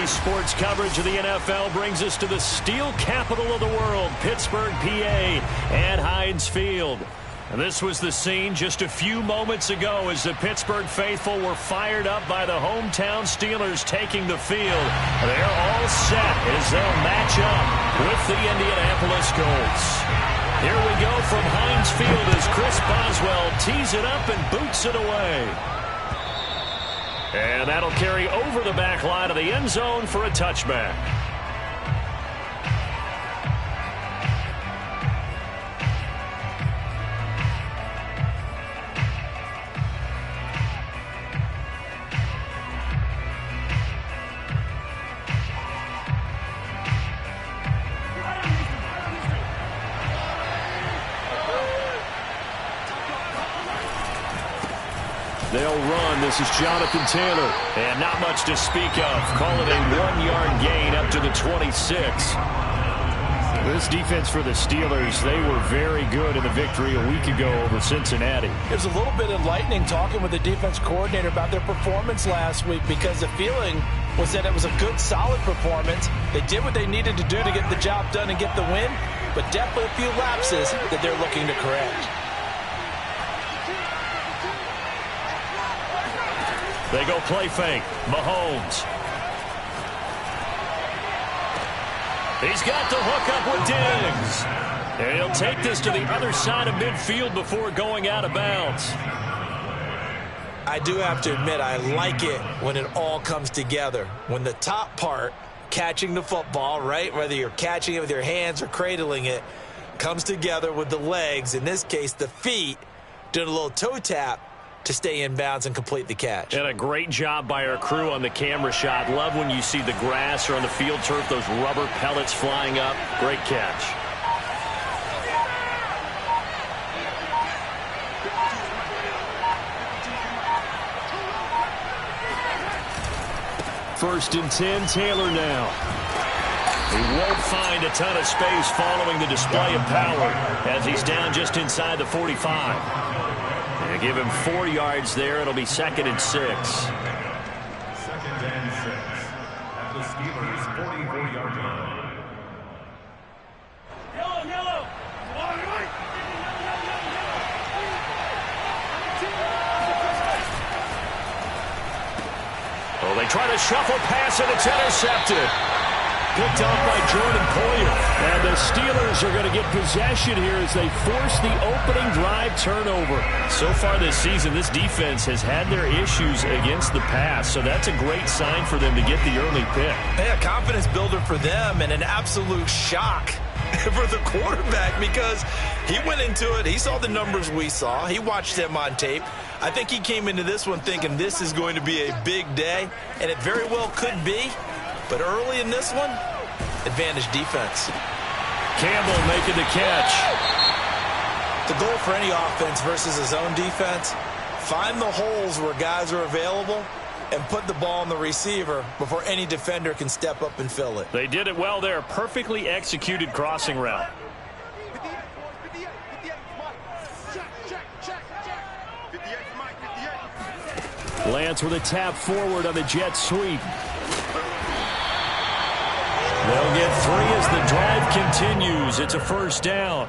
Today's sports coverage of the NFL brings us to the steel capital of the world, Pittsburgh, PA, at Heinz Field. And this was the scene just a few moments ago as the Pittsburgh faithful were fired up by the hometown Steelers taking the field. They're all set as they'll match up with the Indianapolis Colts. Here we go from Heinz Field as Chris Boswell tees it up and boots it away. And that'll carry over the back line of the end zone for a touchback. They'll run. This is Jonathan Taylor. And not much to speak of. Call it a 1-yard gain up to the 26. This defense for the Steelers, they were very good in the victory a week ago over Cincinnati. It was a little bit enlightening talking with the defense coordinator about their performance last week because the feeling was that it was a good, solid performance. They did what they needed to do to get the job done and get the win, but definitely a few lapses that they're looking to correct. They go play fake. Mahomes. He's got the hook up with Diggs. And he'll take this to the other side of midfield before going out of bounds. I do have to admit, I like it when it all comes together. When the top part, catching the football, right, whether you're catching it with your hands or cradling it, comes together with the legs, in this case the feet, doing a little toe tap to stay in bounds and complete the catch. And a great job by our crew on the camera shot. Love when you see the grass or on the field turf, those rubber pellets flying up. Great catch. First and 10, Taylor now. He won't find a ton of space following the display of power as he's down just inside the 45. They give him 4 yards there. It'll be 2nd and 6. 2nd and 6 at the Steelers' 44-yard line. Yellow. Oh, they try to shuffle pass and it's intercepted. Picked off by Jordan Poyer. And the Steelers are going to get possession here as they force the opening drive turnover. So far this season, this defense has had their issues against the pass. So that's a great sign for them to get the early pick. Yeah, confidence builder for them and an absolute shock for the quarterback because he went into it. He saw the numbers we saw. He watched them on tape. I think he came into this one thinking this is going to be a big day, and it very well could be. But early in this one, advantage defense. Campbell making the catch. The goal for any offense versus a zone defense, find the holes where guys are available and put the ball on the receiver before any defender can step up and fill it. They did it well there. Perfectly executed crossing route. Lance with a tap forward on the jet sweep. They'll get 3 as the drive continues. It's a first down.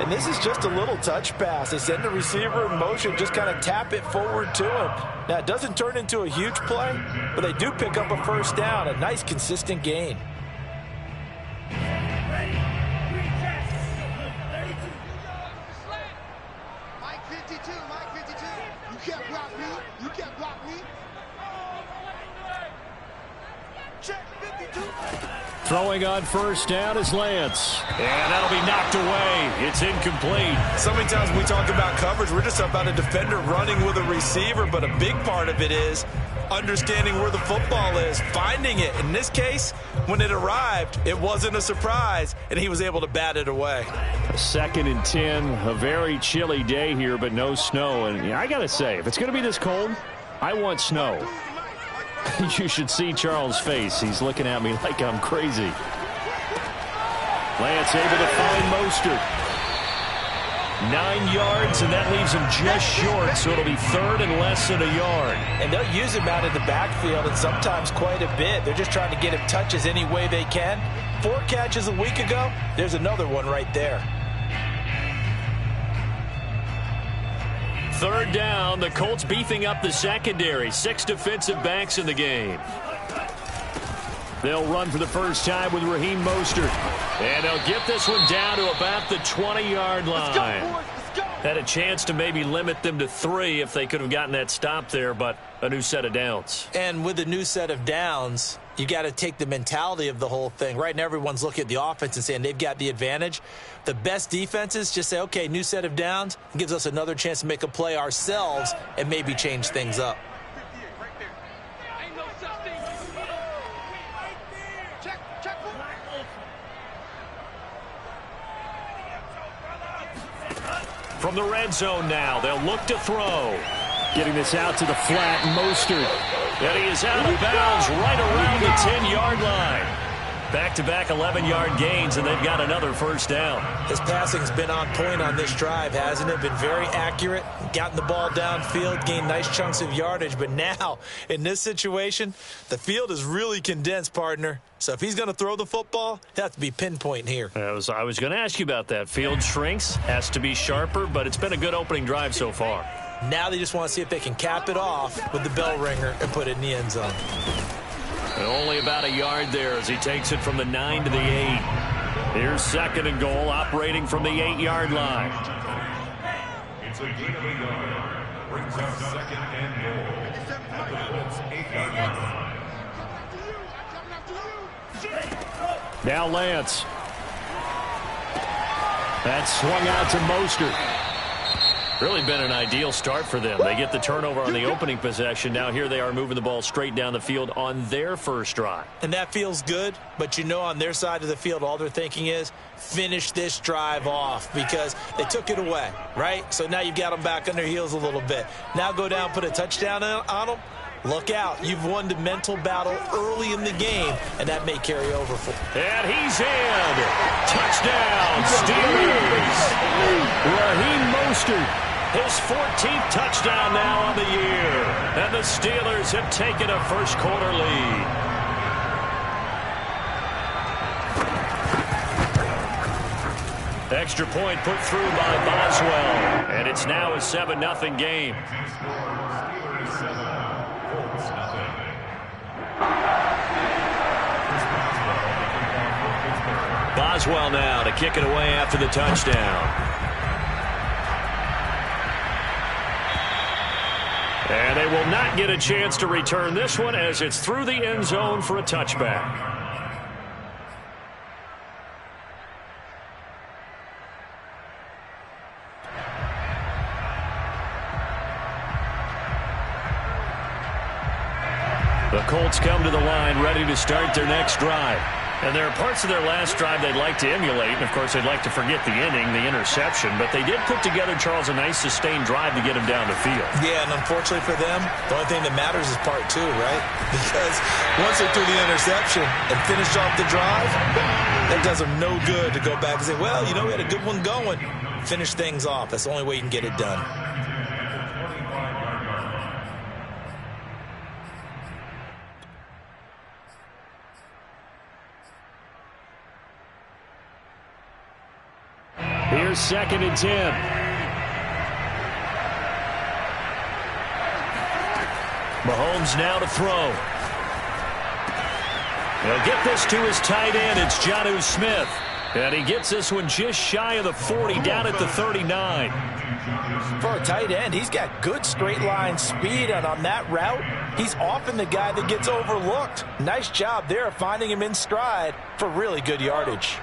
And this is just a little touch pass. They send the receiver in motion, just kind of tap it forward to him. Now, it doesn't turn into a huge play, but they do pick up a first down, a nice, consistent gain. Mike 52. You can't block me. Check 52. Throwing on first down is Lance. And that'll be knocked away. It's incomplete. So many times we talk about coverage, we're just about a defender running with a receiver, but a big part of it is understanding where the football is, finding it. In this case, when it arrived, it wasn't a surprise, and he was able to bat it away. 2nd and 10, a very chilly day here, but no snow. And I got to say, if it's going to be this cold, I want snow. You should see Charles' face. He's looking at me like I'm crazy. Lance able to find Mostert. 9 yards, and that leaves him just short, so it'll be third and less than a yard. And they'll use him out in the backfield, and sometimes quite a bit. They're just trying to get him touches any way they can. 4 catches a week ago, there's another one right there. Third down, the Colts beefing up the secondary. 6 defensive backs in the game. They'll run for the first time with Raheem Mostert. And they'll get this one down to about the 20-yard line. Let's go, boys. Let's go. Had a chance to maybe limit them to 3 if they could have gotten that stop there, but a new set of downs. And with a new set of downs, you got to take the mentality of the whole thing. Right now, everyone's looking at the offense and saying they've got the advantage. The best defenses just say, okay, new set of downs. It gives us another chance to make a play ourselves and maybe change things up. From the red zone now, they'll look to throw. Getting this out to the flat, Mostert. And he is out of bounds right around the 10-yard line. Back-to-back 11-yard gains, and they've got another first down. His passing's been on point on this drive, hasn't it? Been very accurate, gotten the ball downfield, gained nice chunks of yardage. But now, in this situation, the field is really condensed, partner. So if he's going to throw the football, it has to be pinpoint here. I was going to ask you about that. Field shrinks, has to be sharper, but it's been a good opening drive so far. Now they just want to see if they can cap it off with the bell ringer and put it in the end zone. And only about a yard there as he takes it from the 9 to the 8. Here's second and goal, operating from the 8-yard line. It's a gain of a yard. Brings up second and goal at the Colts 8-yard line. Now Lance. That's swung out to Mostert. Really been an ideal start for them. They get the turnover on the opening possession. Now here they are moving the ball straight down the field on their first drive. And that feels good, but you know on their side of the field all they're thinking is finish this drive off because they took it away, right? So now you've got them back on their heels a little bit. Now go down, put a touchdown on them. Look out. You've won the mental battle early in the game, and that may carry over for you. And he's in. Touchdown, Steelers. Raheem Mostert, his 14th touchdown now on the year. And the Steelers have taken a first-quarter lead. Extra point put through by Boswell. And it's now a 7-0 game. Boswell now to kick it away after the touchdown. And they will not get a chance to return this one as it's through the end zone for a touchback. The Colts come to the line ready to start their next drive. And there are parts of their last drive they'd like to emulate. And, of course, they'd like to forget the inning, the interception. But they did put together, Charles, a nice sustained drive to get him down the field. Yeah, and unfortunately for them, the only thing that matters is part 2, right? Because once they threw the interception and finished off the drive, that does them no good to go back and say, well, you know, we had a good one going. Finish things off. That's the only way you can get it done. Here's second and 10. Mahomes now to throw. He'll get this to his tight end. It's Jonnu Smith. And he gets this one just shy of the 40, down at the 39. For a tight end, he's got good straight line speed, and on that route, he's often the guy that gets overlooked. Nice job there finding him in stride for really good yardage.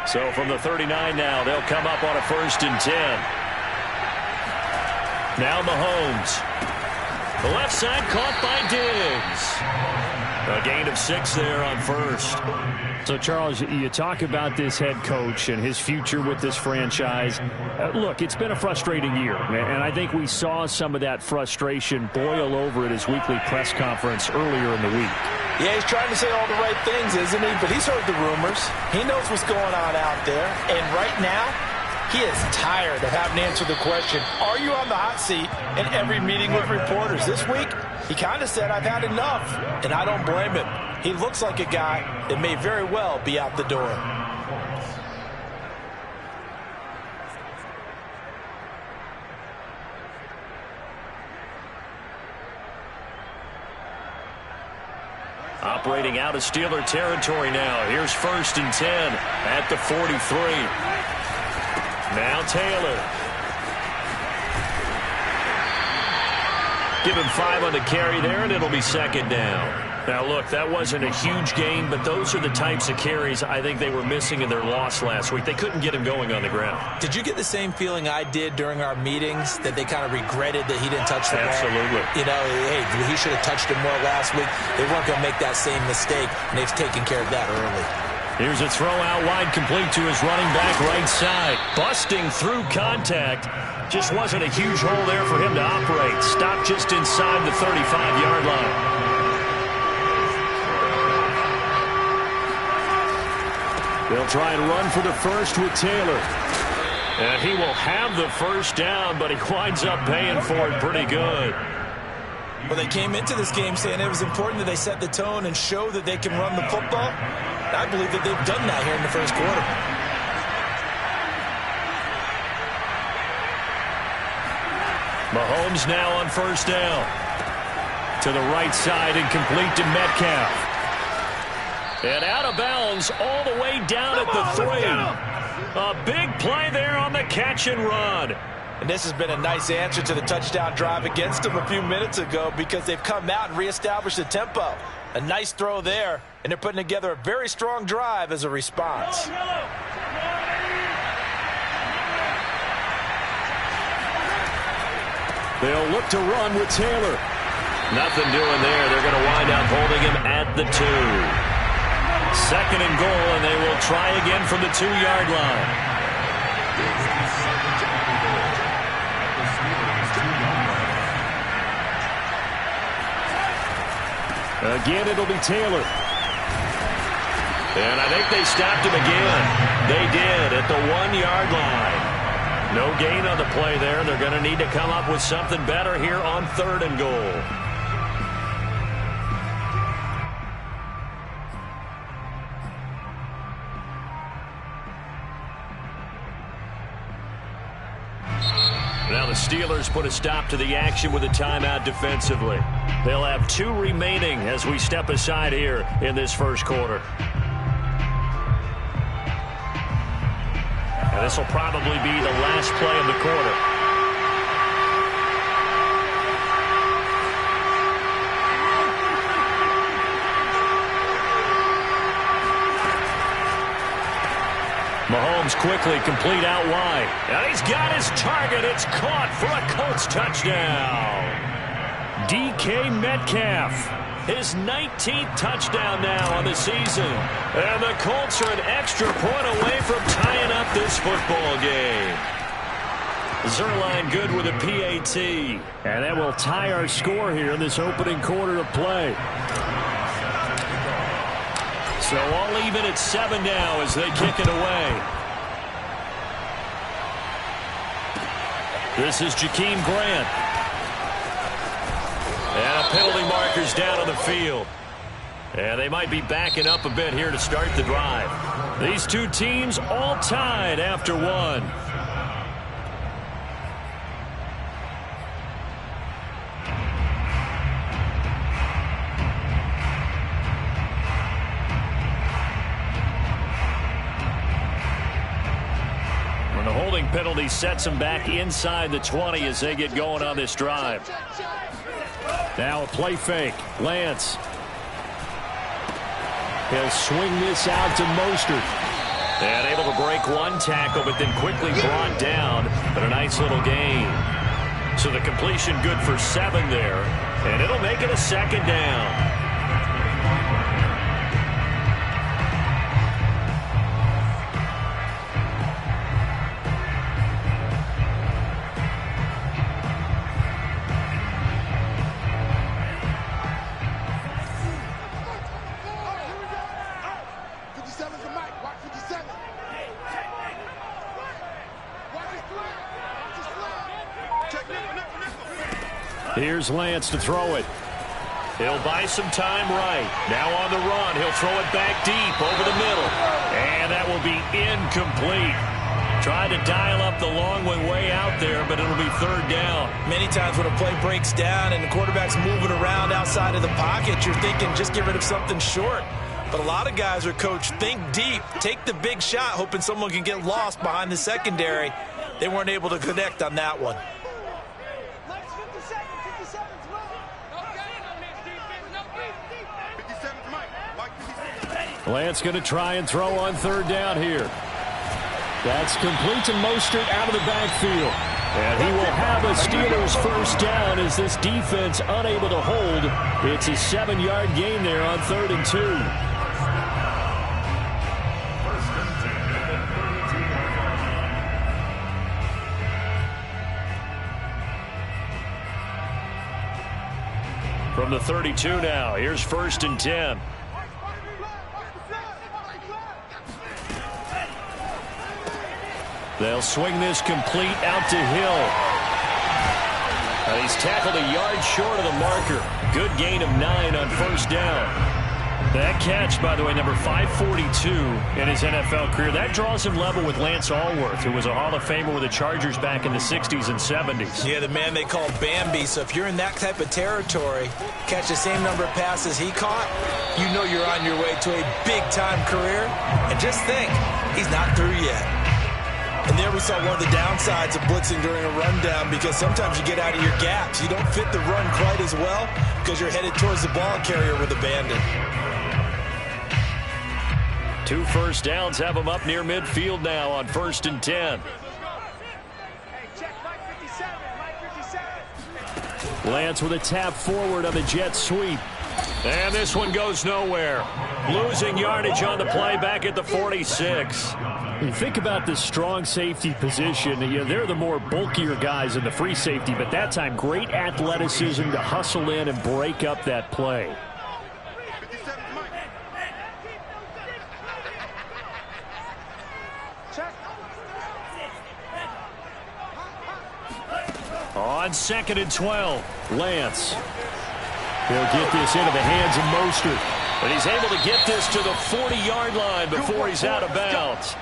So from the 39 now, they'll come up on a 1st and 10. Now Mahomes. The left side caught by Diggs. A gain of 6 there on first. So, Charles, you talk about this head coach and his future with this franchise. Look, it's been a frustrating year, and I think we saw some of that frustration boil over at his weekly press conference earlier in the week. Yeah, he's trying to say all the right things, isn't he? But he's heard the rumors. He knows what's going on out there. And right now, He is tired of having to answer the question, are you on the hot seat, in every meeting with reporters. This week, he kind of said, I've had enough, and I don't blame him. He looks like a guy that may very well be out the door. Operating out of Steeler territory now. Here's 1st and 10 at the 43. Now Taylor. Give him 5 on the carry there, and it'll be 2nd down. Now, look, that wasn't a huge gain, but those are the types of carries I think they were missing in their loss last week. They couldn't get him going on the ground. Did you get the same feeling I did during our meetings, that they kind of regretted that he didn't touch the ball? Absolutely. You know, hey, he should have touched it more last week. They weren't going to make that same mistake, and they've taken care of that early. Here's a throw out wide, complete to his running back right side. Busting through contact. Just wasn't a huge hole there for him to operate. Stopped just inside the 35-yard line. They'll try and run for the first with Taylor. And he will have the first down, but he winds up paying for it pretty good. Well, they came into this game saying it was important that they set the tone and show that they can run the football. I believe that they've done that here in the first quarter. Mahomes now on 1st down. To the right side and complete to Metcalf. And out of bounds all the way down at the 3. A big play there on the catch and run. And this has been a nice answer to the touchdown drive against them a few minutes ago, because they've come out and reestablished the tempo. A nice throw there, and they're putting together a very strong drive as a response. They'll look to run with Taylor. Nothing doing there. They're going to wind up holding him at the 2. 2nd and goal, and they will try again from the 2-yard line. Again, it'll be Taylor. And I think they stopped him again. They did at the 1-yard line. No gain on the play there. They're going to need to come up with something better here on 3rd and goal. Now the Steelers put a stop to the action with a timeout defensively. They'll have 2 remaining as we step aside here in this first quarter. And this will probably be the last play of the quarter. Mahomes quickly complete out wide. And he's got his target. It's caught for a Colts touchdown. DK Metcalf, his 19th touchdown now on the season. And the Colts are an extra point away from tying up this football game. Zerline good with a PAT. And that will tie our score here in this opening quarter of play. So all even at 7 now as they kick it away. This is Jakeem Grant. And a penalty marker's down on the field. And they might be backing up a bit here to start the drive. These two teams all tied after 1. Penalty sets them back inside the 20 as they get going on this drive. Now a play fake. Lance. He'll swing this out to Mostert. And able to break one tackle, but then quickly brought down. But a nice little gain. So the completion good for 7 there. And it'll make it a 2nd down. Here's Lance to throw it. He'll buy some time right. Now on the run. He'll throw it back deep over the middle. And that will be incomplete. Trying to dial up the long way out there, but it'll be third down. Many times when a play breaks down and the quarterback's moving around outside of the pocket, you're thinking just get rid of something short. But a lot of guys are coached, think deep, take the big shot, hoping someone can get lost behind the secondary. They weren't able to connect on that one. Lance going to try and throw on third down here. That's complete to Mostert out of the backfield. And he will have a Steelers first down as this defense unable to hold. It's a 7-yard gain there on 3rd and 2. From the 32 now, here's 1st and 10. They'll swing this complete out to Hill. He's tackled a yard short of the marker. Good gain of 9 on 1st down. That catch, by the way, number 542 in his NFL career. That draws him level with Lance Allworth, who was a Hall of Famer with the Chargers back in the 60s and 70s. Yeah, the man they call Bambi. So if you're in that type of territory, catch the same number of passes he caught, you know you're on your way to a big-time career. And just think, he's not through yet. And there we saw one of the downsides of blitzing during a rundown, because sometimes you get out of your gaps. You don't fit the run quite as well because you're headed towards the ball carrier with abandon. 2 first downs have him up near midfield now on 1st and 10. Lance with a tap forward on the jet sweep. And this one goes nowhere. Losing yardage on the play back at the 46. You think about the strong safety position. They're the more bulkier guys in the free safety, but that time great athleticism to hustle in and break up that play. On 2nd and 12. Lance. He'll get this into the hands of Mostert. But he's able to get this to the 40-yard line before he's out of bounds.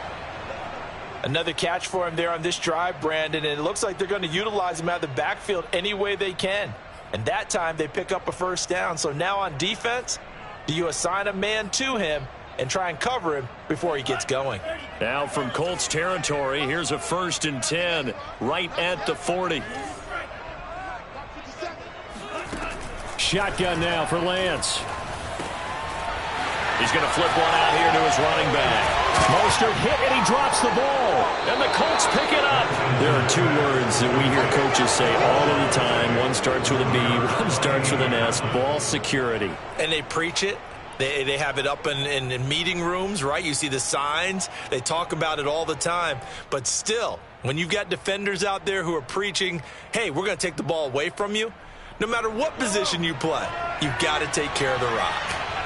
Another catch for him there on this drive, Brandon, and it looks like they're going to utilize him out of the backfield any way they can. And that time they pick up a first down. So now on defense, do you assign a man to him and try and cover him before he gets going? Now from Colts territory, here's a 1st and 10 right at the 40. Shotgun now for Lance. He's going to flip one out here to his running back. Mostert hit and he drops the ball. And the Colts pick it up. There are 2 words that we hear coaches say all of the time. One starts with a B, one starts with an S. Ball security. And they preach it. They have it up in meeting rooms, right? You see the signs. They talk about it all the time. But still, when you've got defenders out there who are preaching, hey, we're going to take the ball away from you, no matter what position you play, you've got to take care of the rock.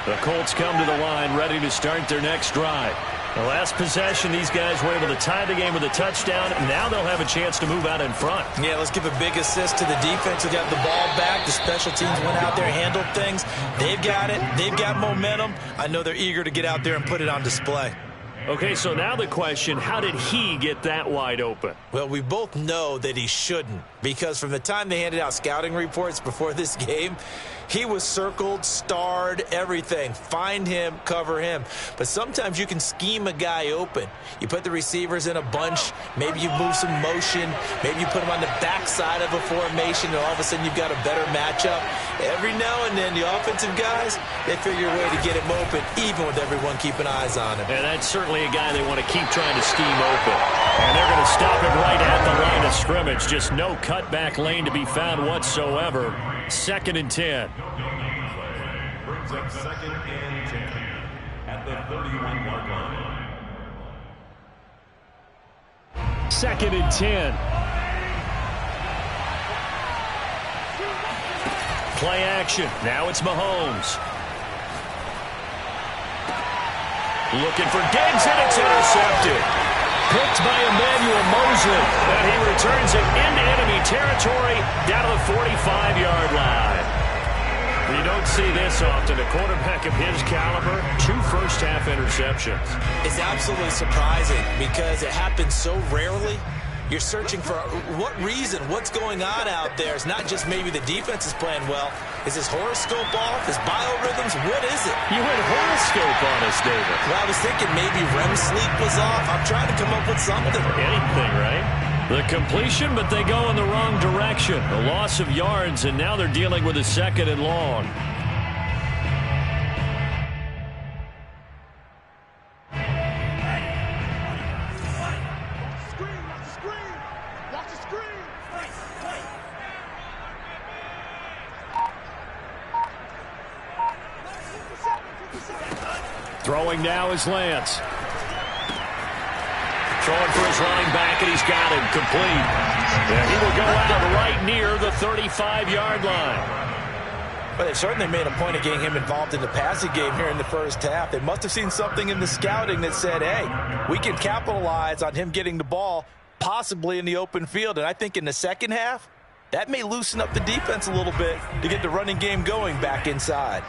The Colts come to the line ready to start their next drive. The last possession, these guys were able to tie the game with a touchdown, and now they'll have a chance to move out in front. Yeah, let's give a big assist to the defense who got the ball back. The special teams went out there, handled things. They've got it. They've got momentum. I know they're eager to get out there and put it on display. Okay, so now the question, how did he get that wide open? Well, we both know that he shouldn't, because from the time they handed out scouting reports before this game, he was circled, starred, everything. Find him, cover him. But sometimes you can scheme a guy open. You put the receivers in a bunch. Maybe you move some motion. Maybe you put them on the backside of a formation, and all of a sudden you've got a better matchup. Every now and then, the offensive guys, they figure a way to get him open, even with everyone keeping eyes on him. And that's certainly a guy they want to keep trying to scheme open. And they're going to stop him right at the line of scrimmage. Just no cutback lane to be found whatsoever. 2nd and 10. Brings up 2nd and 10 at the 31-yard line. 2nd and 10. Play action. Now it's Mahomes. Looking for Diggs, and it's intercepted. Picked by Emmanuel Mosley. And he returns it into enemy territory down to the 45-yard line. You don't see this often. A quarterback of his caliber, 2 first-half interceptions. It's absolutely surprising because it happens so rarely. You're searching for what reason, what's going on out there. It's not just maybe the defense is playing well. Is his horoscope off? His biorhythms? What is it? You had horoscope on us, David. Well, I was thinking maybe REM sleep was off. I'm trying to come up with something. Anything, right? The completion, but they go in the wrong direction. A loss of yards, and now they're dealing with a 2nd and long. Throwing now is Lance. Throwing for his running back, and he's got him complete. And he will go out right near the 35-yard line. But they certainly made a point of getting him involved in the passing game here in the first half. They must have seen something in the scouting that said, hey, we can capitalize on him getting the ball possibly in the open field. And I think in the second half, that may loosen up the defense a little bit to get the running game going back inside.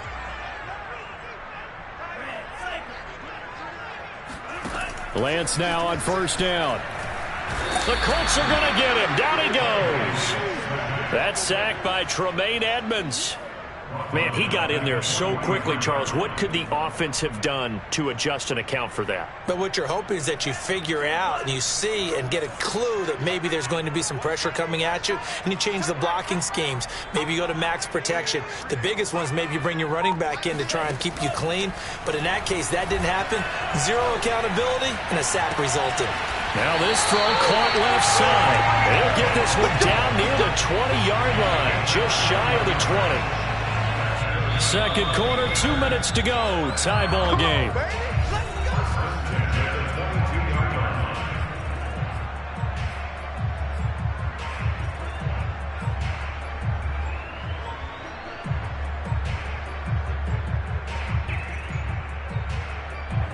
Lance now on 1st down. The Colts are going to get him. Down he goes. That's sacked by Tremaine Edmonds. Man, he got in there so quickly, Charles. What could the offense have done to adjust and account for that? But what you're hoping is that you figure out and you see and get a clue that maybe there's going to be some pressure coming at you, and you change the blocking schemes. Maybe you go to max protection. The biggest one is maybe you bring your running back in to try and keep you clean. But in that case, that didn't happen. 0 accountability, and a sack resulted. Now this throw caught left side. They'll get this one down near the 20-yard line, just shy of the 20. Second quarter, 2 minutes to go. Tie ball game.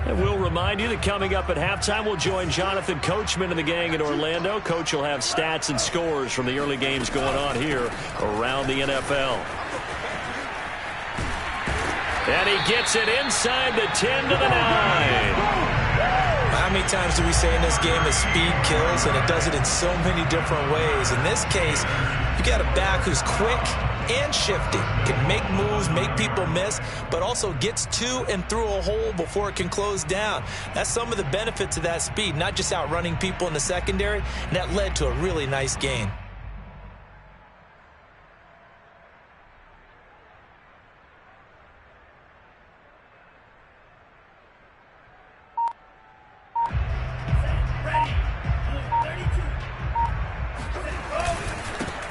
And we'll remind you that coming up at halftime, we'll join Jonathan Coachman and the gang in Orlando. Coach will have stats and scores from the early games going on here around the NFL. And he gets it inside the 10 to the 9. How many times do we say in this game that speed kills, and it does it in so many different ways? In this case, you got a back who's quick and shifty, can make moves, make people miss, but also gets to and through a hole before it can close down. That's some of the benefits of that speed, not just outrunning people in the secondary, and that led to a really nice gain.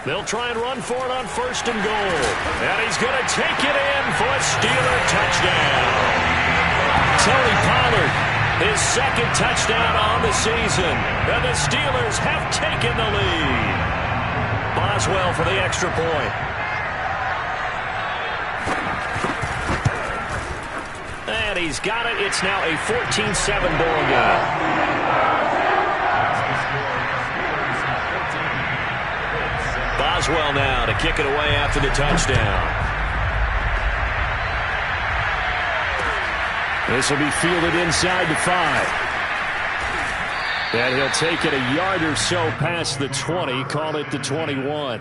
They'll try and run for it on 1st and goal. And he's going to take it in for a Steeler touchdown. Tony Pollard, his 2nd touchdown on the season. And the Steelers have taken the lead. Boswell for the extra point. And he's got it. It's now a 14-7 ball game. Boswell now to kick it away after the touchdown. This will be fielded inside the 5. And he'll take it a yard or so past the 20, call it the 21.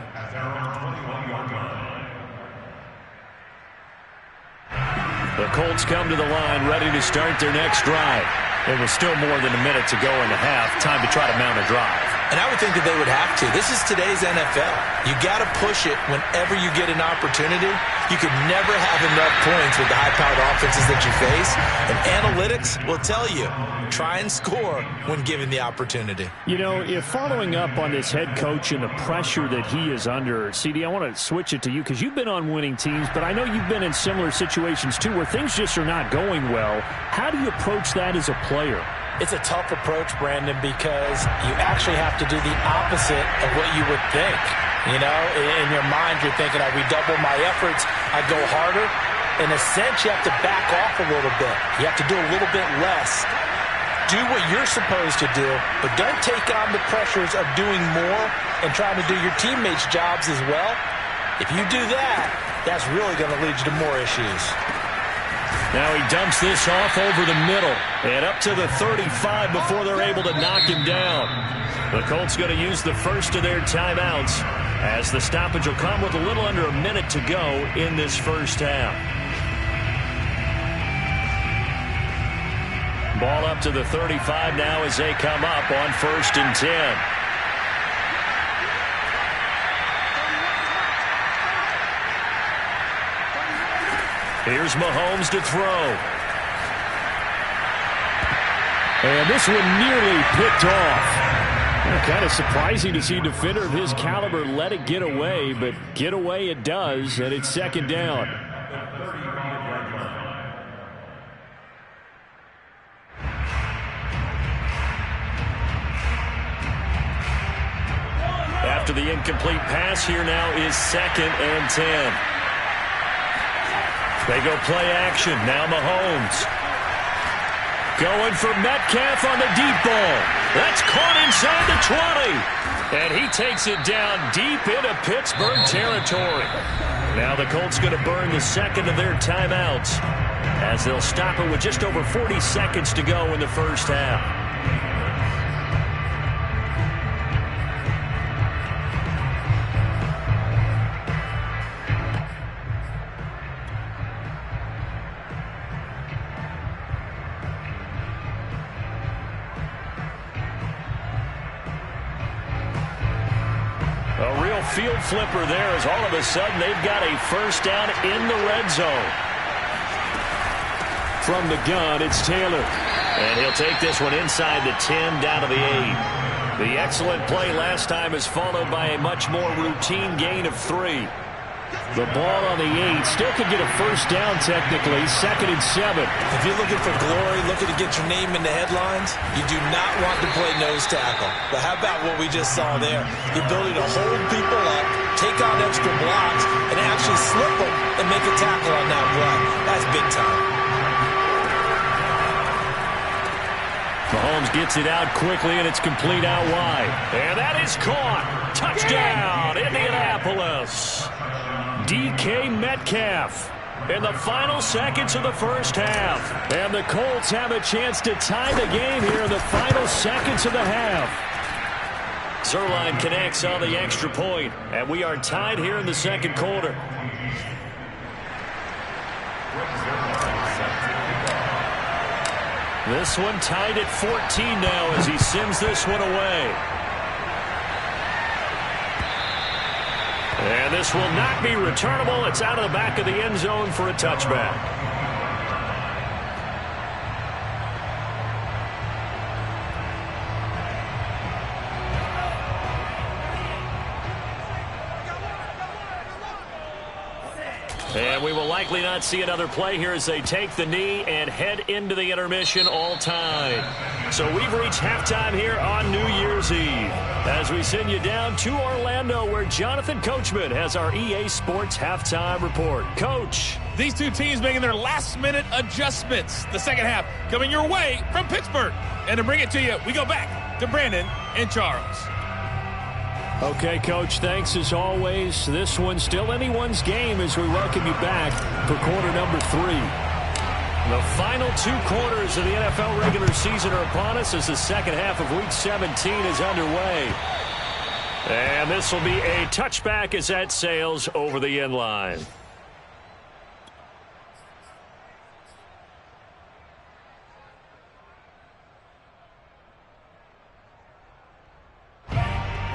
The Colts come to the line ready to start their next drive. It was still more than a minute to go in the half. Time to try to mount a drive. And I would think that they would have to. This is today's NFL. You got to push it whenever you get an opportunity. You could never have enough points with the high-powered offenses that you face. And analytics will tell you, try and score when given the opportunity. You know, if following up on this head coach and the pressure that he is under, CD, I want to switch it to you because you've been on winning teams, but I know you've been in similar situations too where things just are not going well. How do you approach that as a player? It's a tough approach, Brandon, because you actually have to do the opposite of what you would think. You know, in your mind, you're thinking, I redouble my efforts, I go harder. In a sense, you have to back off a little bit. You have to do a little bit less. do what you're supposed to do, but don't take on the pressures of doing more and trying to do your teammates' jobs as well. If you do that, that's really going to lead you to more issues. Now he dumps this off over the middle and up to the 35 before they're able to knock him down. The Colts going to use the first of their timeouts as the stoppage will come with a little under a minute to go in this first half. Ball up to the 35 now as they come up on 1st and 10. Here's Mahomes to throw. And this one nearly picked off. Kind of surprising to see a defender of his caliber let it get away, but get away it does, and it's 2nd down. After the incomplete pass, here now is 2nd and 10. They go play action. Now Mahomes. Going for Metcalf on the deep ball. That's caught inside the 20. And he takes it down deep into Pittsburgh territory. Now the Colts going to burn the second of their timeouts as they'll stop it with just over 40 seconds to go in the first half. A real field flipper there as all of a sudden they've got a first down in the red zone. From the gun, it's Taylor. And he'll take this one inside the 10 down to the 8. The excellent play last time is followed by a much more routine gain of 3. The ball on the 8 still could get a first down technically. 2nd and 7. If you're looking for glory, looking to get your name in the headlines, you do not want to play nose tackle. But how about what we just saw there? The ability to hold people up, take on extra blocks, and actually slip them and make a tackle on that play. That's big time. Mahomes gets it out quickly, and it's complete out wide. And that is caught. Touchdown, Indianapolis. DK Metcalf in the final seconds of the first half. And the Colts have a chance to tie the game here in the final seconds of the half. Zerline connects on the extra point, and we are tied here in the second quarter. This one tied at 14 now as he sends this one away. And this will not be returnable. It's out of the back of the end zone for a touchback. And we will likely not see another play here as they take the knee and head into the intermission all tied. So we've reached halftime here on New Year's Eve as we send you down to Orlando where Jonathan Coachman has our EA Sports halftime report. Coach. These two teams making their last-minute adjustments. The second half coming your way from Pittsburgh. And to bring it to you, we go back to Brandon and Charles. Okay, Coach, thanks as always. This one's still anyone's game as we welcome you back for quarter number 3. The final 2 quarters of the NFL regular season are upon us as the second half of Week 17 is underway. And this will be a touchback as that sails over the end line.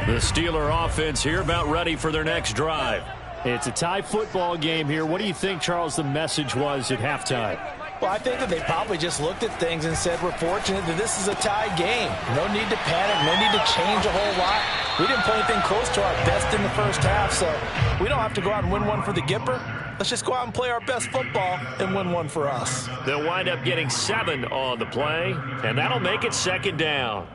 The Steeler offense here about ready for their next drive. It's a tie football game here. What do you think, Charles, the message was at halftime? Well, I think that they probably just looked at things and said, we're fortunate that this is a tie game. No need to panic, no need to change a whole lot. We didn't play anything close to our best in the first half, so we don't have to go out and win one for the Gipper. Let's just go out and play our best football and win one for us. They'll wind up getting 7 on the play, and that'll make it second down.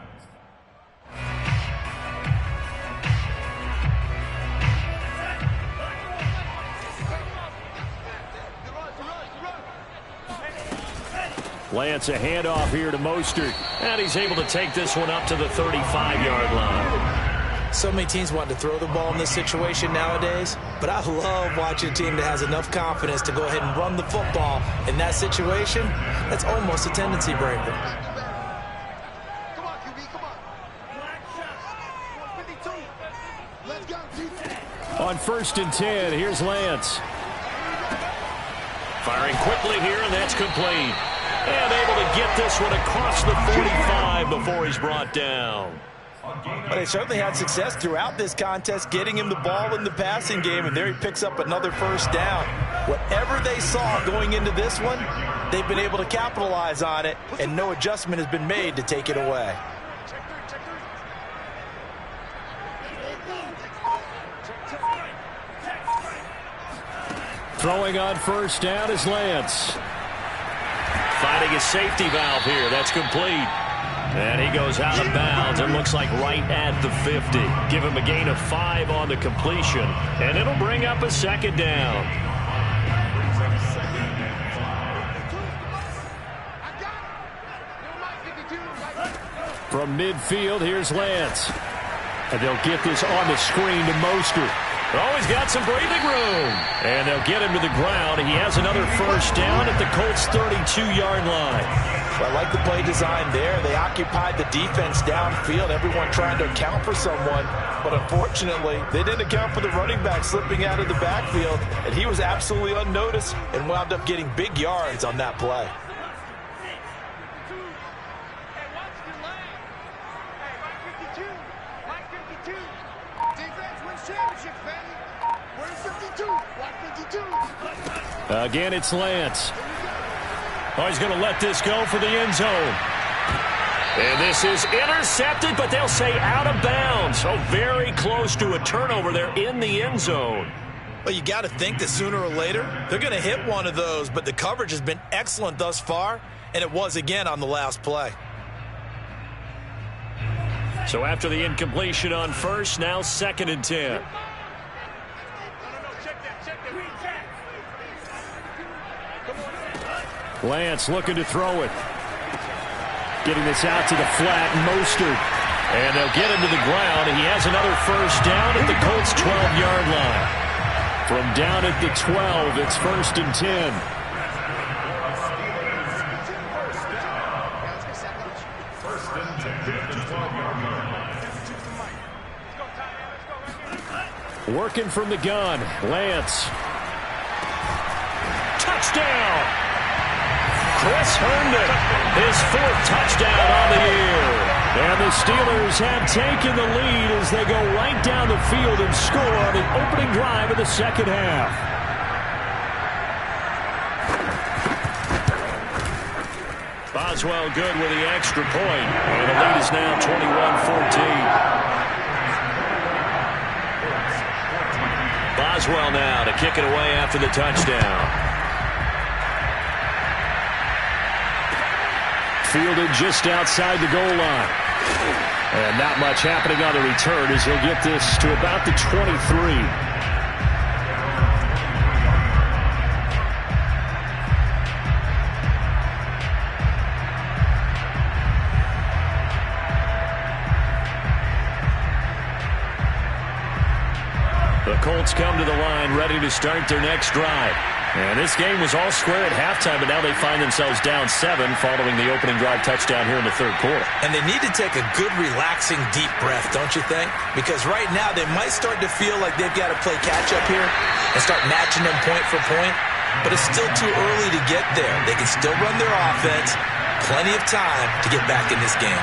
Lance, a handoff here to Mostert. And he's able to take this one up to the 35-yard line. So many teams want to throw the ball in this situation nowadays, but I love watching a team that has enough confidence to go ahead and run the football in that situation. That's almost a tendency breaker. Come on, QB, come on. 52. Let's go, Chief. On 1st and 10, here's Lance. Firing quickly here, and that's complete. And able to get this one across the 45 before he's brought down. But they certainly had success throughout this contest, getting him the ball in the passing game, and there he picks up another first down. Whatever they saw going into this one, they've been able to capitalize on it, and no adjustment has been made to take it away. Throwing on 1st down is Lance. Finding a safety valve here. That's complete. And he goes out of bounds and looks like right at the 50. Give him a gain of 5 on the completion. And it'll bring up a 2nd down. From midfield, here's Lance. And they'll get this on the screen to Mostert. Oh, he's got some breathing room. And they'll get him to the ground. He has another first down at the Colts' 32-yard line. Well, I like the play design there. They occupied the defense downfield, everyone trying to account for someone. But unfortunately, they didn't account for the running back slipping out of the backfield. And he was absolutely unnoticed and wound up getting big yards on that play. Again, it's Lance. Oh, he's going to let this go for the end zone. And this is intercepted, but they'll say out of bounds. So very close to a turnover there in the end zone. Well, you got to think that sooner or later, they're going to hit one of those, but the coverage has been excellent thus far, and it was again on the last play. So after the incompletion on 1st, now 2nd and 10. Lance looking to throw it. Getting this out to the flat, Mostert. And they'll get him to the ground. He has another first down at the Colts' 12-yard line. From down at the 12, it's 1st and 10. Working from the gun, Lance. Touchdown! Chris Herndon, his 4th touchdown on the year. And the Steelers have taken the lead as they go right down the field and score on the opening drive of the 2nd half. Boswell good with the extra point. And the lead is now 21-14. Boswell now to kick it away after the touchdown. Fielded just outside the goal line. And not much happening on the return as he'll get this to about the 23. The Colts come to the line ready to start their next drive. And this game was all square at halftime, but now they find themselves down 7 following the opening drive touchdown here in the 3rd quarter. And they need to take a good, relaxing, deep breath, don't you think? Because right now they might start to feel like they've got to play catch-up here and start matching them point for point. But it's still too early to get there. They can still run their offense. Plenty of time to get back in this game.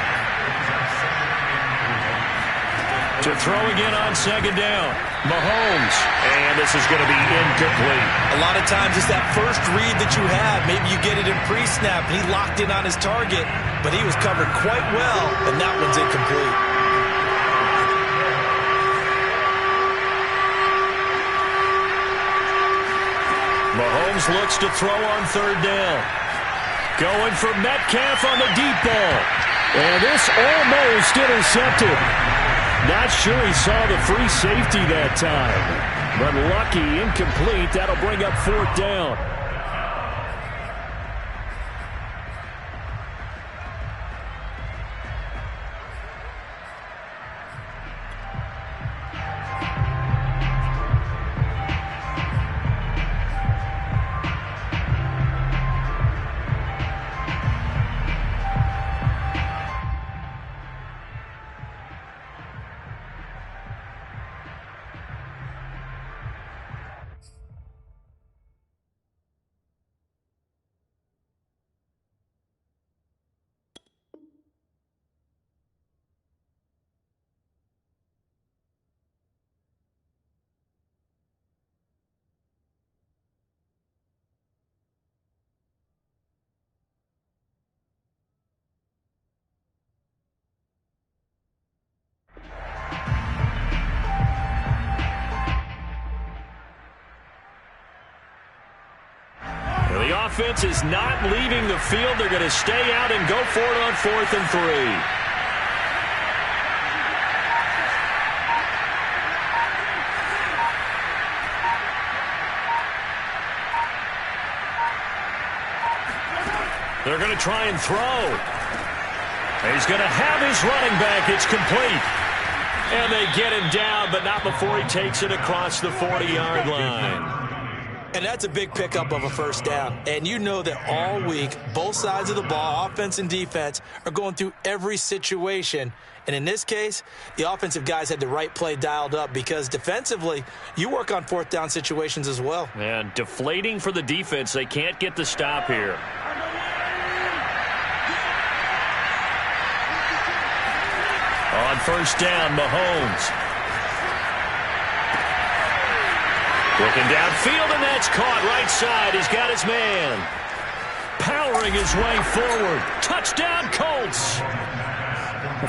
To throw again on 2nd down. Mahomes. And this is going to be incomplete. A lot of times it's that first read that you have. Maybe you get it in pre-snap. He locked in on his target, but he was covered quite well, and that one's incomplete. Mahomes looks to throw on 3rd down. Going for Metcalf on the deep ball. And this almost intercepted. Not sure he saw the free safety that time. But lucky, incomplete. That'll bring up 4th down. offense is not leaving the field. They're going to stay out and go for it on 4th and 3. They're going to try and throw. He's going to have his running back. It's complete. And they get him down, but not before he takes it across the 40-yard line. And that's a big pickup of a first down. And you know that all week, both sides of the ball, offense and defense, are going through every situation. And in this case, the offensive guys had the right play dialed up because defensively, you work on 4th down situations as well. And deflating for the defense. They can't get the stop here. On first down, Mahomes. Looking downfield, and that's caught right side. He's got his man. Powering his way forward. Touchdown, Colts.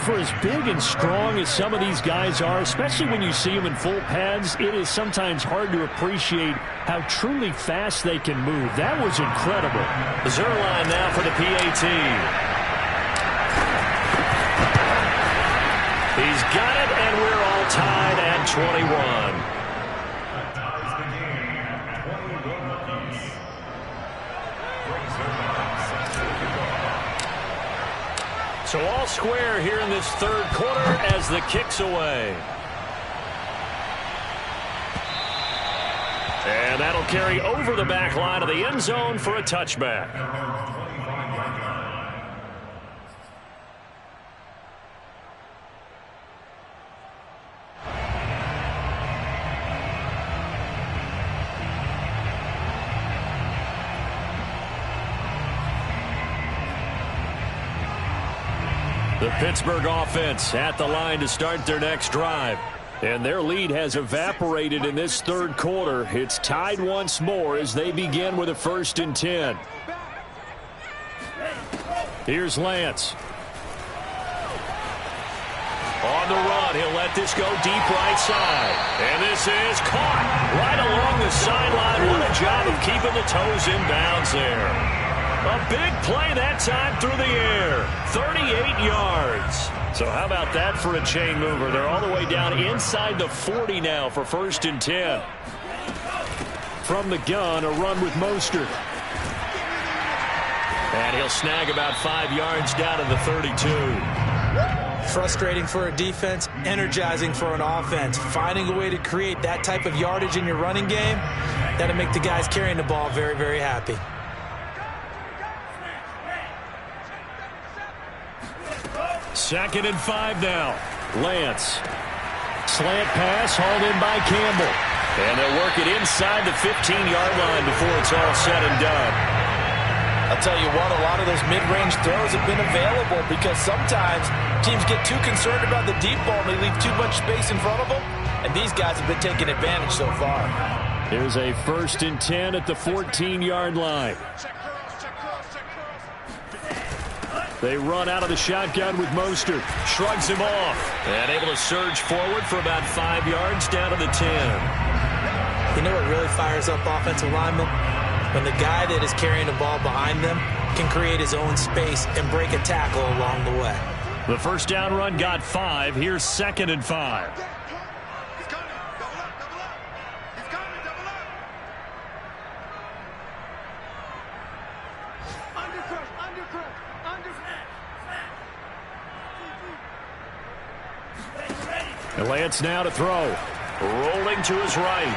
For as big and strong as some of these guys are, especially when you see them in full pads, it is sometimes hard to appreciate how truly fast they can move. That was incredible. Zerline now for the PAT. He's got it, and we're all tied at 21. So all square here in this third quarter as the kick's away. And that'll carry over the back line of the end zone for a touchback. The Pittsburgh offense at the line to start their next drive. And their lead has evaporated in this third quarter. It's tied once more as they begin with a 1st and 10. Here's Lance. On the run, he'll let this go deep right side. And this is caught right along the sideline. What a job of keeping the toes in bounds there. A big play that time through the air. 38 yards. So how about that for a chain mover? They're all the way down inside the 40 now for 1st and 10. From the gun, a run with Mostert. And he'll snag about 5 yards down to the 32. Frustrating for a defense, energizing for an offense. Finding a way to create that type of yardage in your running game, that'll make the guys carrying the ball very, very happy. Second and 5 now. Lance. Slant pass hauled in by Campbell. And they'll work it inside the 15-yard line before it's all said and done. I'll tell you what, a lot of those mid-range throws have been available because sometimes teams get too concerned about the deep ball and they leave too much space in front of them. And these guys have been taking advantage so far. Here's a 1st and 10 at the 14-yard line. They run out of the shotgun with Mostert. Shrugs him off. And able to surge forward for about 5 yards down to the 10. You know what really fires up offensive linemen? When the guy that is carrying the ball behind them can create his own space and break a tackle along the way. The first down run got 5. Here's 2nd and 5. And Lance now to throw. Rolling to his right.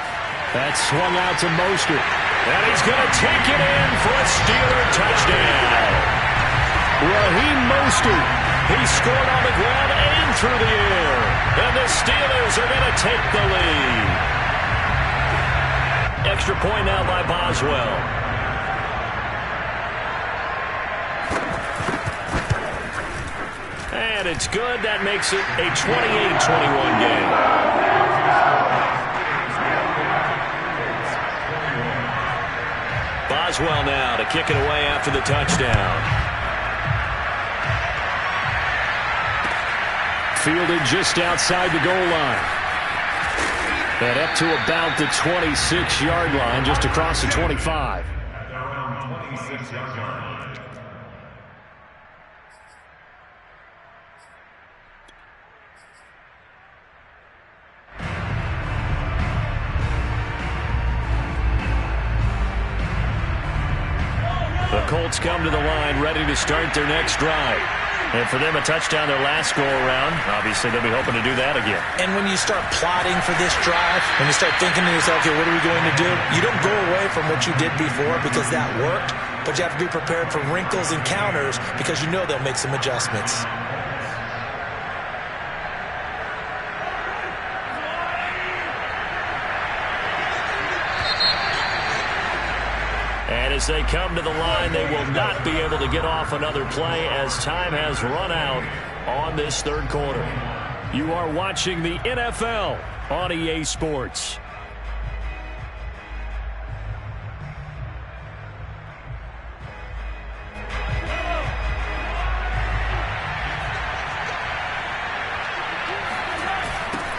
That's swung out to Mostert. And he's going to take it in for a Steeler touchdown. Raheem Mostert. He scored on the ground and through the air. And the Steelers are going to take the lead. Extra point now by Boswell. And it's good. That makes it a 28-21 game. Boswell now to kick it away after the touchdown. Fielded just outside the goal line. And up to about the 26-yard line, just across the 25. 26-yard line. The Colts come to the line ready to start their next drive. And for them, a touchdown their last go-around. Obviously, they'll be hoping to do that again. And when you start plotting for this drive, when you start thinking to yourself, okay, what are we going to do? You don't go away from what you did before because that worked, but you have to be prepared for wrinkles and counters because you know they'll make some adjustments. And as they come to the line, they will not be able to get off another play as time has run out on this third quarter. You are watching the NFL on EA Sports.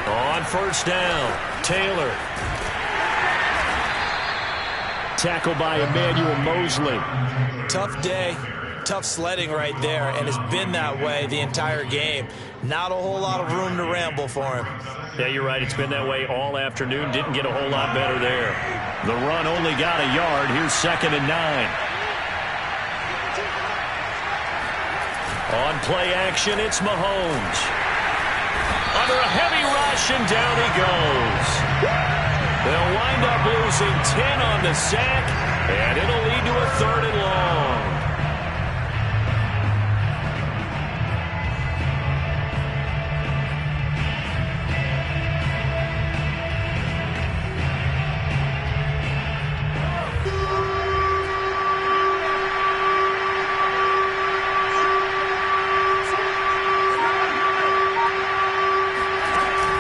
On first down, Taylor. Tackle by Emmanuel Mosley. Tough day, tough sledding right there, and it's been that way the entire game. Not a whole lot of room to ramble for him. Yeah, you're right. It's been that way all afternoon. Didn't get a whole lot better there. The run only got a yard. Here's 2nd and 9. On play action, it's Mahomes. Under a heavy rush, and down he goes. They'll wind up losing 10 on the sack, and it'll lead to a 3rd and long.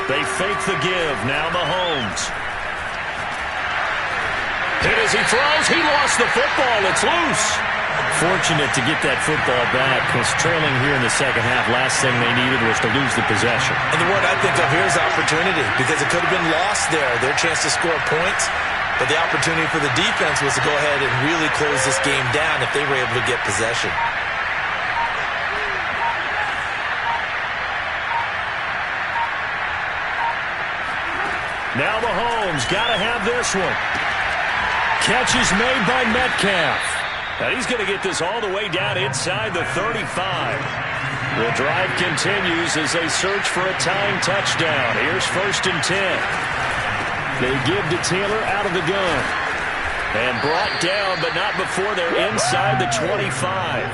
They fake the give. Now Mahomes. Hit as he throws. He lost the football. It's loose. Fortunate to get that football back because trailing here in the second half, last thing they needed was to lose the possession. And the word I think of here is opportunity because it could have been lost there, their chance to score points. But the opportunity for the defense was to go ahead and really close this game down if they were able to get possession. Now Mahomes got to have this one. Catch is made by Metcalf. Now he's going to get this all the way down inside the 35. The drive continues as they search for a tying touchdown. Here's 1st and 10. They give to Taylor out of the gun. And brought down, but not before they're inside the 25.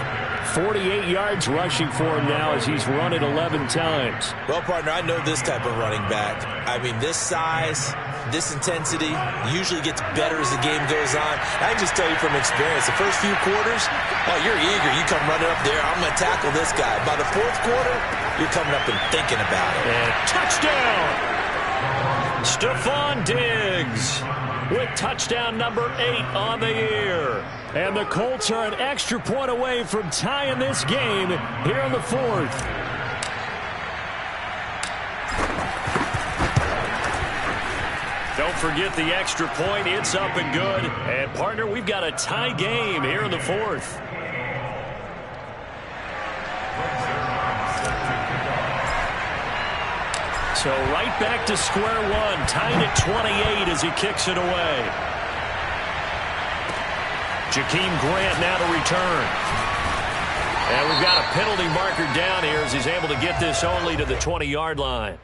48 yards rushing for him now as he's run it 11 times. Well, partner, I know this type of running back. I mean, this size, this intensity usually gets better as the game goes on. I can just tell you from experience, the first few quarters, oh, you're eager. You come running up there, I'm going to tackle this guy. By the 4th quarter, you're coming up and thinking about it. And touchdown! Stephon Diggs with touchdown number 8 on the year. And the Colts are an extra point away from tying this game here in the 4th. Don't forget the extra point. It's up and good. And, partner, we've got a tie game here in the 4th. So right back to square one. Tied at 28 as he kicks it away. Jakeem Grant now to return. And we've got a penalty marker down here as he's able to get this only to the 20-yard line.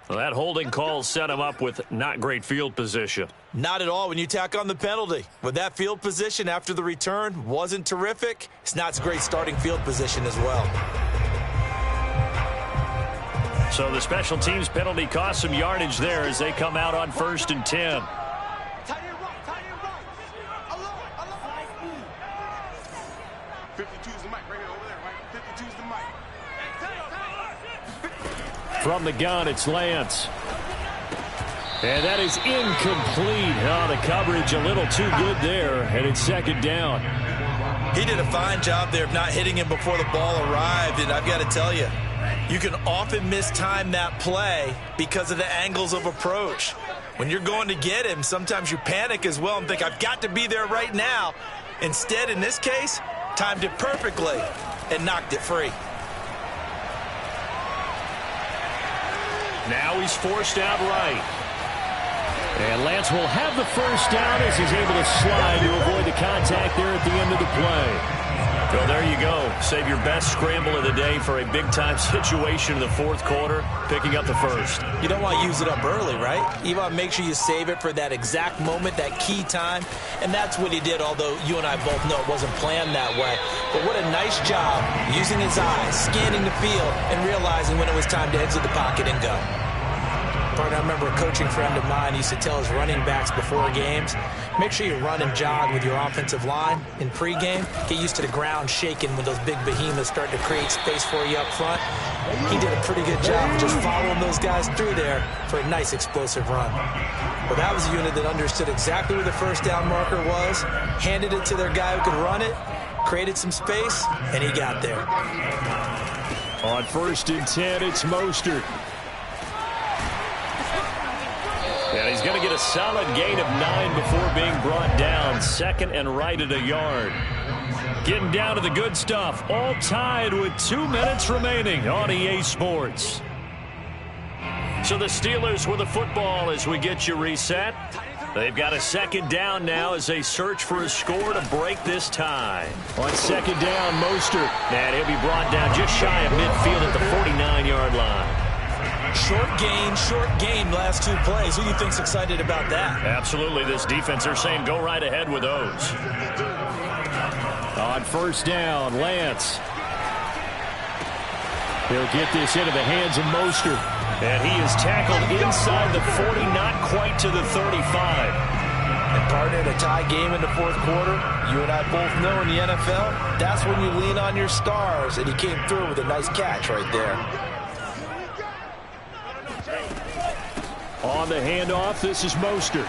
Well, that holding call set him up with not great field position. Not at all when you tack on the penalty. With that field position after the return wasn't terrific. It's not a great starting field position as well. So the special teams penalty cost some yardage there as they come out on 1st and 10. 52's the mic right here over there, right? 52's the mic. From the gun, it's Lance. And that is incomplete. Oh, the coverage a little too good there, and it's 2nd down. He did a fine job there of not hitting him before the ball arrived, and I've got to tell you, you can often mistime that play because of the angles of approach. When you're going to get him, sometimes you panic as well and think, I've got to be there right now. Instead, in this case, timed it perfectly and knocked it free. Now he's forced out right. And Lance will have the first down as he's able to slide to avoid the contact there at the end of the play. Well, there you go. Save your best scramble of the day for a big-time situation in the fourth quarter, picking up the first. You don't want to use it up early, right? You want to make sure you save it for that exact moment, that key time. And that's what he did, although you and I both know it wasn't planned that way. But what a nice job using his eyes, scanning the field, and realizing when it was time to exit the pocket and go. I remember a coaching friend of mine used to tell his running backs before games, make sure you run and jog with your offensive line in pregame. Get used to the ground shaking when those big behemoths start to create space for you up front. He did a pretty good job of just following those guys through there for a nice explosive run. Well, that was a unit that understood exactly where the first down marker was, handed it to their guy who could run it, created some space, and he got there. On 1st and 10, it's Mostert. And he's going to get a solid gain of 9 before being brought down. 2nd and right at a yard. Getting down to the good stuff. All tied with 2 minutes remaining on EA Sports. So the Steelers with the football as we get you reset. They've got a 2nd down now as they search for a score to break this tie. On 2nd down, Mostert. And he'll be brought down just shy of midfield at the 49-yard line. Short gain last 2 plays. Who do you think's excited about that? Absolutely. This defense, they're saying go right ahead with those. On 1st down, Lance. He'll get this into the hands of Mostert. And he is tackled inside the 40, not quite to the 35. And partner, in a tie game in the fourth quarter, you and I both know in the NFL, that's when you lean on your stars. And he came through with a nice catch right there. On the handoff, this is Mostert.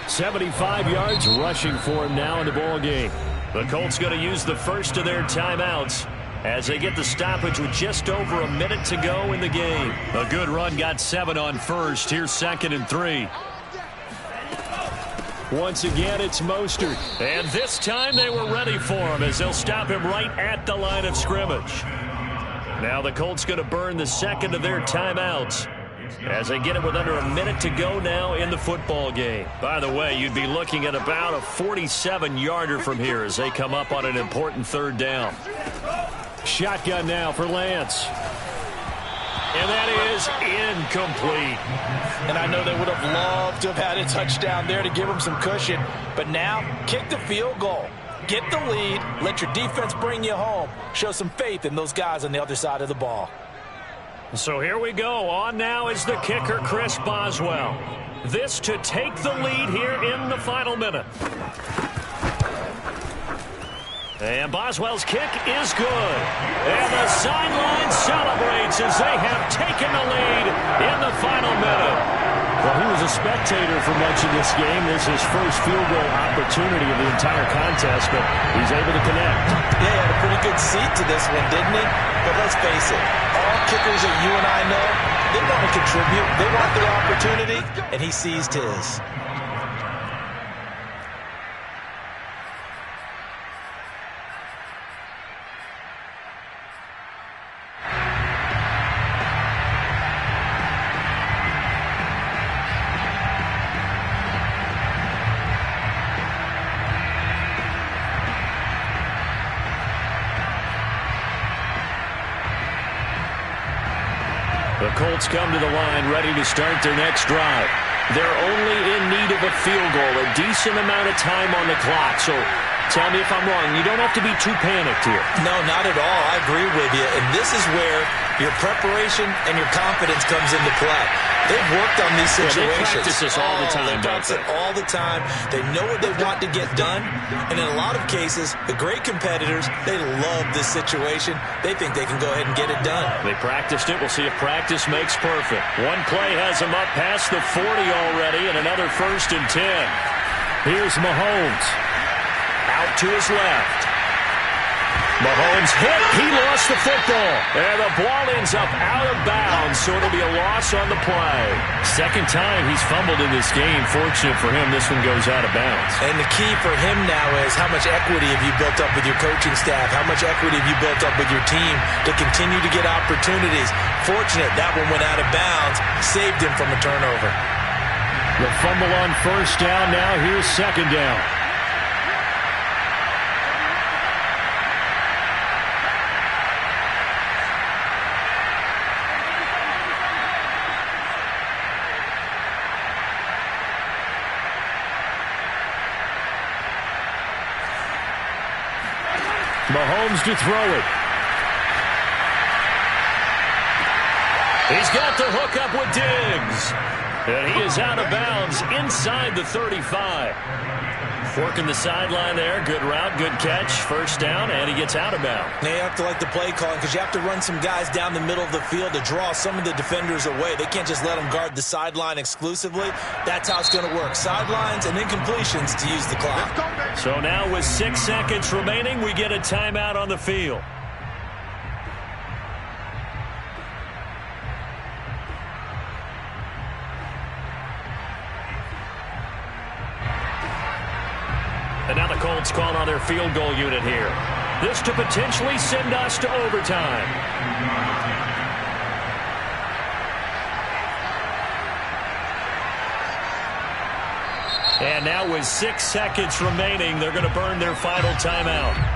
75 yards rushing for him now in the ball game. The Colts going to use the first of their timeouts as they get the stoppage with just over a minute to go in the game. A good run got 7 on first. Here's 2nd and 3. Once again, it's Mostert. And this time they were ready for him as they'll stop him right at the line of scrimmage. Now the Colts going to burn the 2nd of their timeouts as they get it with under a minute to go now in the football game. By the way, you'd be looking at about a 47-yarder from here as they come up on an important 3rd down. Shotgun now for Lance. And that is incomplete. And I know they would have loved to have had a touchdown there to give them some cushion. But now, kick the field goal. Get the lead. Let your defense bring you home. Show some faith in those guys on the other side of the ball. So here we go. On now is the kicker, Chris Boswell. This to take the lead here in the final minute. And Boswell's kick is good. And the sideline celebrates as they have taken the lead in the final minute. Well, he was a spectator for much of this game. This is his first field goal opportunity of the entire contest, but he's able to connect. Yeah, he had a pretty good seat to this one, didn't he? But let's face it, all kickers that you and I know, they want to contribute. They want their opportunity, and he seized his. The Colts come to the line ready to start their next drive. They're only in need of a field goal, a decent amount of time on the clock. So tell me if I'm wrong. You don't have to be too panicked here. No, not at all. I agree with you. And this is where your preparation and your confidence comes into play. They've worked on these situations. They practice this all the time. They practice it all the time. They know what they want to get done. And in a lot of cases, the great competitors, they love this situation. They think they can go ahead and get it done. They practiced it. We'll see if practice makes perfect. One play has them up past the 40 already, and another 1st and 10. Here's Mahomes. Out to his left. Mahomes hit. He lost the football. And the ball ends up out of bounds, so it'll be a loss on the play. Second time he's fumbled in this game. Fortunate for him, this one goes out of bounds. And the key for him now is how much equity have you built up with your coaching staff? How much equity have you built up with your team to continue to get opportunities? Fortunate that one went out of bounds, saved him from a turnover. The fumble on first down. Now here's second down. Mahomes to throw it. He's got the hook up with Diggs. And he is out of bounds inside the 35. Working the sideline there. Good route, good catch. First down, and he gets out of bounds. Now you have to like the play calling because you have to run some guys down the middle of the field to draw some of the defenders away. They can't just let them guard the sideline exclusively. That's how it's going to work. Sidelines and incompletions to use the clock. So now with 6 seconds remaining, we get a timeout on the field. And now the Colts call on their field goal unit here. This to potentially send us to overtime. And now with 6 seconds remaining, they're going to burn their final timeout.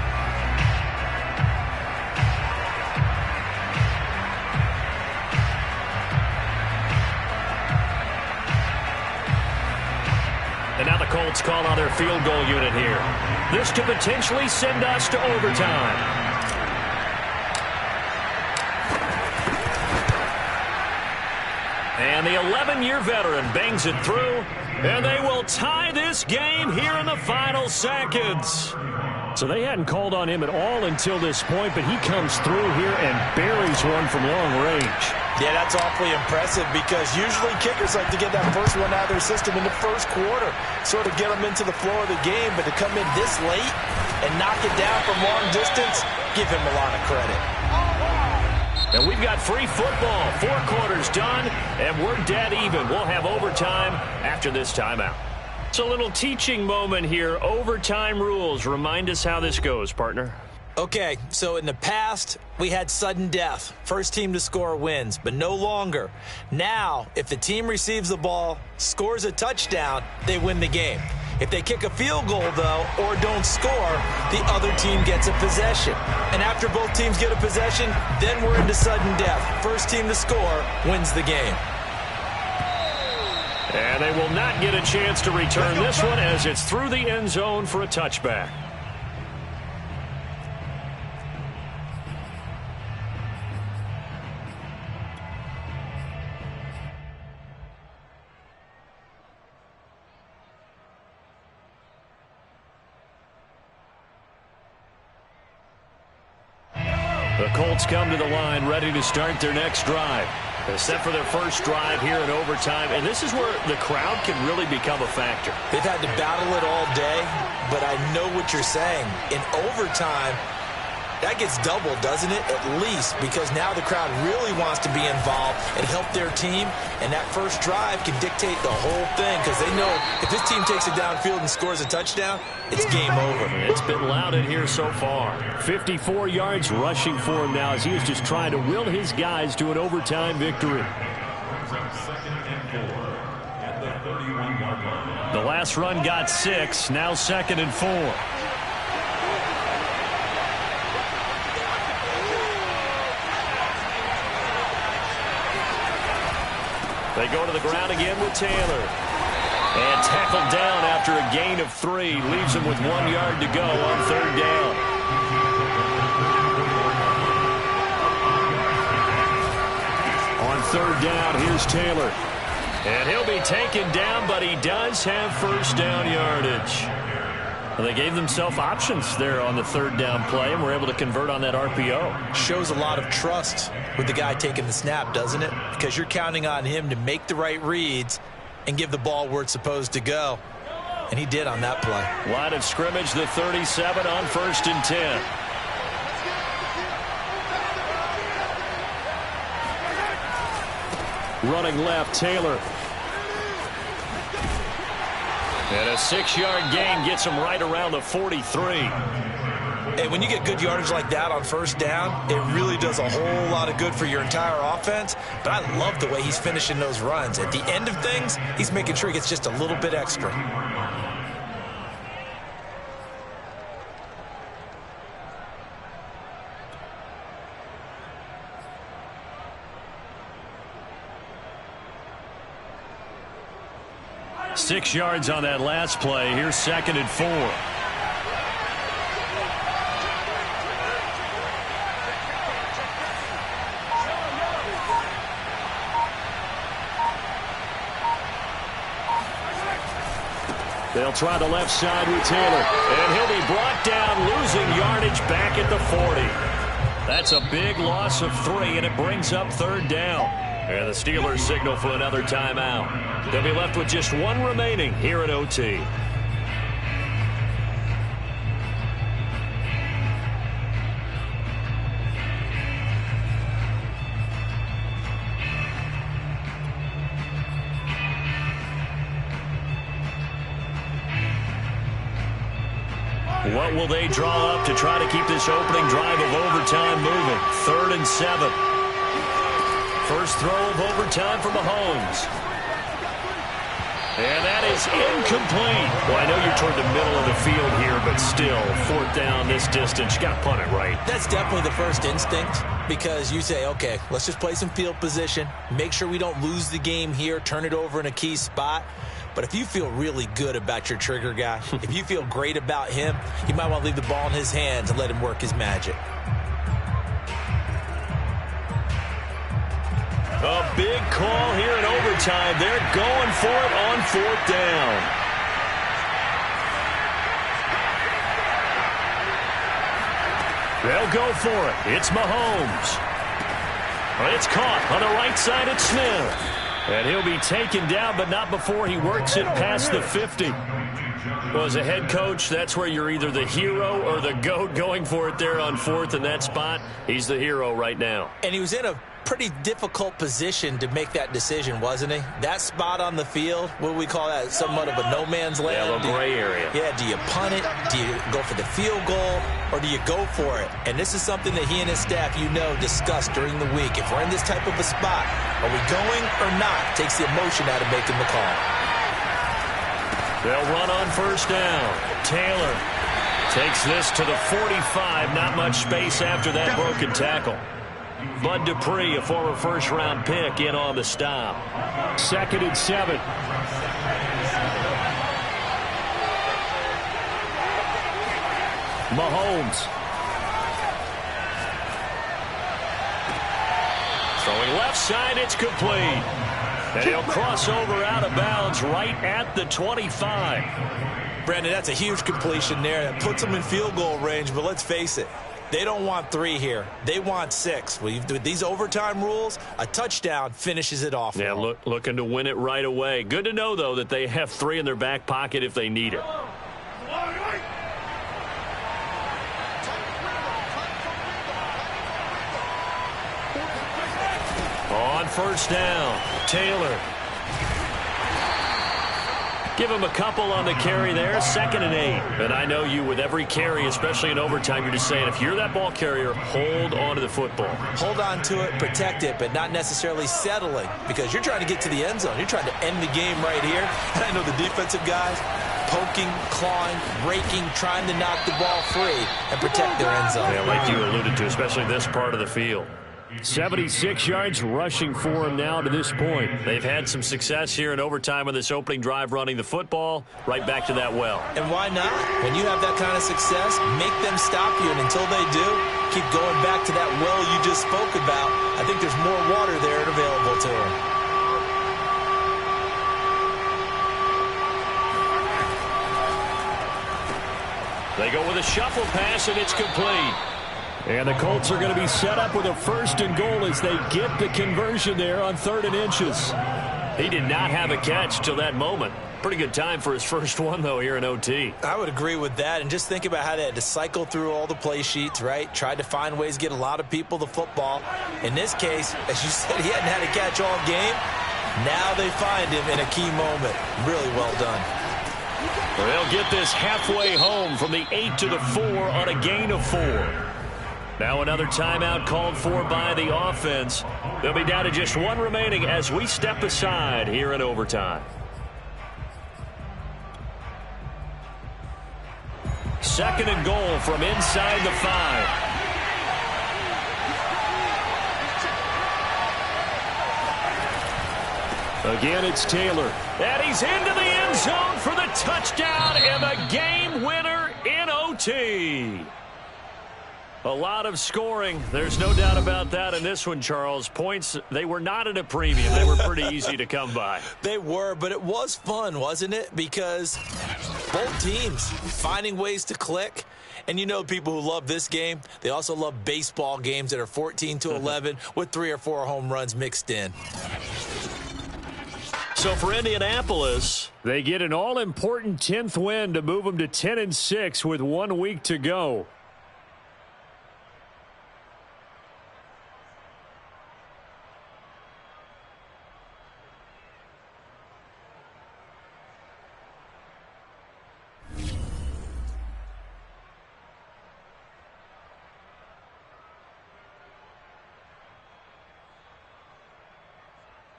And now the Colts call on their field goal unit here. This to potentially send us to overtime. And the 11-year veteran bangs it through, and they will tie this game here in the final seconds. So they hadn't called on him at all until this point, but he comes through here and buries one from long range. Yeah, that's awfully impressive because usually kickers like to get that first one out of their system in the first quarter, sort of get them into the flow of the game, but to come in this late and knock it down from long distance, give him a lot of credit. And we've got free football. 4 quarters done, and we're dead even. We'll have overtime after this timeout. It's a little teaching moment here. Overtime rules. Remind us how this goes, partner. Okay, so in the past, we had sudden death. First team to score wins, but no longer. Now, if the team receives the ball, scores a touchdown, they win the game. If they kick a field goal, though, or don't score, the other team gets a possession. And after both teams get a possession, then we're into sudden death. First team to score wins the game. And they will not get a chance to return this one as it's through the end zone for a touchback. The Colts come to the line ready to start their next drive. They're set for their first drive here in overtime, and this is where the crowd can really become a factor. They've had to battle it all day, but I know what you're saying. In overtime, that gets doubled, doesn't it? At least, because now the crowd really wants to be involved and help their team, and that first drive can dictate the whole thing because they know if this team takes it downfield and scores a touchdown, it's game over. It's been lauded here so far. 54 yards rushing for him now as he is just trying to will his guys to an overtime victory. The last run got 6, now 2nd and 4. They go to the ground again with Taylor. And tackled down after a gain of 3. Leaves him with 1 yard to go on 3rd down. On 3rd down, here's Taylor. And he'll be taken down, but he does have first down yardage. Well, they gave themselves options there on the 3rd down play, and were able to convert on that RPO. Shows a lot of trust with the guy taking the snap, doesn't it? Because you're counting on him to make the right reads and give the ball where it's supposed to go. And he did on that play. Line of scrimmage, the 37 on 1st and 10. Running left, Taylor. And a 6-yard gain gets him right around the 43. And when you get good yardage like that on first down, it really does a whole lot of good for your entire offense. But I love the way he's finishing those runs. At the end of things, he's making sure he gets just a little bit extra. Six yards on that last play. Here's 2nd and 4. They'll try the left side with Taylor. And he'll be brought down, losing yardage back at the 40. That's a big loss of 3, and it brings up 3rd down. And the Steelers signal for another timeout. They'll be left with just 1 remaining here at OT. What will they draw up to try to keep this opening drive of overtime moving? 3rd and 7. First throw of overtime for Mahomes. And that is incomplete. Well, I know you're toward the middle of the field here, but still, 4th down this distance. You got to punt it right. That's definitely the first instinct, because you say, okay, let's just play some field position, make sure we don't lose the game here, turn it over in a key spot. But if you feel really good about your trigger guy, if you feel great about him, you might want to leave the ball in his hands and let him work his magic. A big call here in overtime. They're going for it on 4th down. They'll go for it. It's Mahomes. It's caught on the right side at Smith. And he'll be taken down, but not before he works it past the 50. Well, as a head coach, that's where you're either the hero or the GOAT going for it there on 4th in that spot. He's the hero right now. And he was in a pretty difficult position to make that decision, wasn't he? That spot on the field, what do we call that? Somewhat of a no man's land. Yeah, a little gray area. Yeah, do you punt it? Do you go for the field goal? Or do you go for it? And this is something that he and his staff, discussed during the week. If we're in this type of a spot, are we going or not? Takes the emotion out of making the call. They'll run on first down. Taylor takes this to the 45. Not much space after that broken tackle. Bud Dupree, a former first-round pick, in on the stop. 2nd and 7. Mahomes. Throwing left side, it's complete. And he'll cross over out of bounds right at the 25. Brandon, that's a huge completion there. That puts them in field goal range, but let's face it. They don't want 3 here. They want 6. With these overtime rules, a touchdown finishes it off. Yeah, looking to win it right away. Good to know, though, that they have 3 in their back pocket if they need it. On first down, Taylor. Give him a couple on the carry there. 2nd and 8. And I know you, with every carry, especially in overtime, you're just saying, if you're that ball carrier, hold on to the football. Hold on to it, protect it, but not necessarily settling, because you're trying to get to the end zone. You're trying to end the game right here. And I know the defensive guys poking, clawing, raking, trying to knock the ball free and protect their end zone. Yeah, like you alluded to, especially this part of the field. 76 yards rushing for him now to this point. They've had some success here in overtime on this opening drive running the football right back to that well. And why not? When you have that kind of success, make them stop you, and until they do, keep going back to that well you just spoke about. I think there's more water there available to them. They go with a shuffle pass, and it's complete. And the Colts are going to be set up with a 1st and goal as they get the conversion there on 3rd and inches. He did not have a catch till that moment. Pretty good time for his first one, though, here in OT. I would agree with that. And just think about how they had to cycle through all the play sheets, right? Tried to find ways to get a lot of people the football. In this case, as you said, he hadn't had a catch all game. Now they find him in a key moment. Really well done. They'll get this halfway home from the 8 to the 4 on a gain of 4. Now another timeout called for by the offense. They'll be down to just one remaining as we step aside here in overtime. Second and goal from inside the 5. Again, it's Taylor. And he's into the end zone for the touchdown and the game winner in OT. A lot of scoring. There's no doubt about that in this one, Charles. Points, they were not at a premium. They were pretty easy to come by. They were, but it was fun, wasn't it? Because both teams finding ways to click. And you know people who love this game, they also love baseball games that are 14-11 with 3 or 4 home runs mixed in. So for Indianapolis, they get an all-important 10th win to move them to 10-6 with 1 week to go.